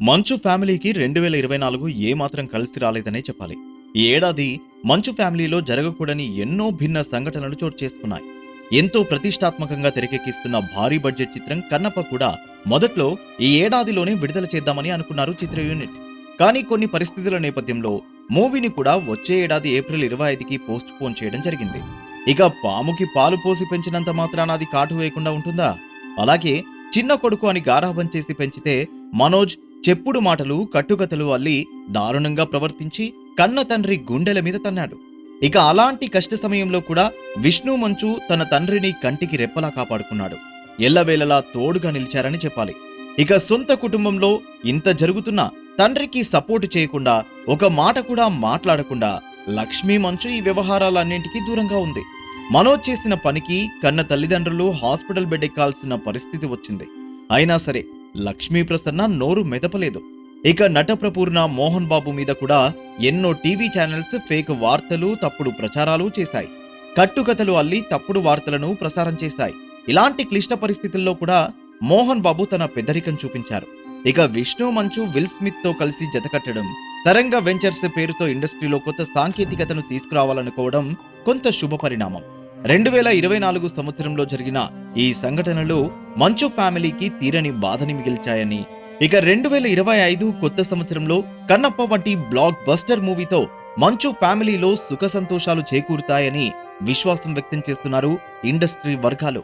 మంచు ఫ్యామిలీకి 2024 ఏమాత్రం కలిసి రాలేదనే చెప్పాలి. ఈ ఏడాది మంచు ఫ్యామిలీలో జరగకూడని ఎన్నో భిన్న సంఘటనలు చోటు చేసుకున్నాయి. ఎంతో ప్రతిష్టాత్మకంగా తెరకెక్కిస్తున్న భారీ బడ్జెట్ చిత్రం కన్నప్ప కూడా మొదట్లో ఈ ఏడాదిలోనే విడుదల చేద్దామని అనుకున్నారు చిత్ర యూనిట్. కానీ కొన్ని పరిస్థితుల నేపథ్యంలో మూవీని కూడా వచ్చే ఏడాది ఏప్రిల్ 25కి పోస్ట్ పోన్ చేయడం జరిగింది. ఇక పాముకి పాలు పోసి పెంచినంత మాత్రాన అది కాటు వేయకుండా ఉంటుందా? అలాగే చిన్న కొడుకు అని గారాబం చేసి పెంచితే మనోజ్ చెప్పుడు మాటలు కట్టుకథలు అల్లి దారుణంగా ప్రవర్తించి కన్న తండ్రి గుండెల మీద తన్నాడు. ఇక అలాంటి కష్ట సమయంలో కూడా విష్ణు మంచు తన తండ్రిని కంటికి రెప్పలా కాపాడుకున్నాడు. ఎల్లవేళలా తోడుగా నిలిచారని చెప్పాలి. ఇక సొంత కుటుంబంలో ఇంత జరుగుతున్నా తండ్రికి సపోర్టు చేయకుండా ఒక మాట కూడా మాట్లాడకుండా లక్ష్మీ మంచు ఈ వ్యవహారాలన్నింటికీ దూరంగా ఉంది. మనోజ్ చేసిన పనికి కన్న తల్లిదండ్రులు హాస్పిటల్ బెడ్ ఎక్కాల్సిన పరిస్థితి వచ్చింది. అయినా సరే లక్ష్మీ ప్రసన్న నోరు మెదపలేదు. ఇక నటప్రపూర్ణ మోహన్ బాబు మీద కూడా ఎన్నో టీవీ ఛానల్స్ ఫేక్ వార్తలు తప్పుడు ప్రచారాలు చేశాయి. కట్టుకథలు అల్లి తప్పుడు వార్తలను ప్రసారం చేశాయి. ఇలాంటి క్లిష్ట పరిస్థితుల్లో కూడా మోహన్ బాబు తన పెద్దరికం చూపించారు. ఇక విష్ణు మంచు విల్ స్మిత్ తో కలిసి జతకట్టడం, తరంగ వెంచర్స్ పేరుతో ఇండస్ట్రీలో కొత్త సాంకేతికతను తీసుకురావాలనుకోవడం కొంత శుభ పరిణామం. 2024 సంవత్సరంలో జరిగిన ఈ సంఘటనలు మంచు ఫ్యామిలీకి తీరని బాధని మిగిల్చాయని, ఇక 2025 కొత్త సంవత్సరంలో కన్నప్ప వంటి బ్లాక్ బస్టర్ మూవీతో మంచు ఫ్యామిలీలో సుఖ సంతోషాలు చేకూరుతాయని విశ్వాసం వ్యక్తం చేస్తున్నారు ఇండస్ట్రీ వర్గాలు.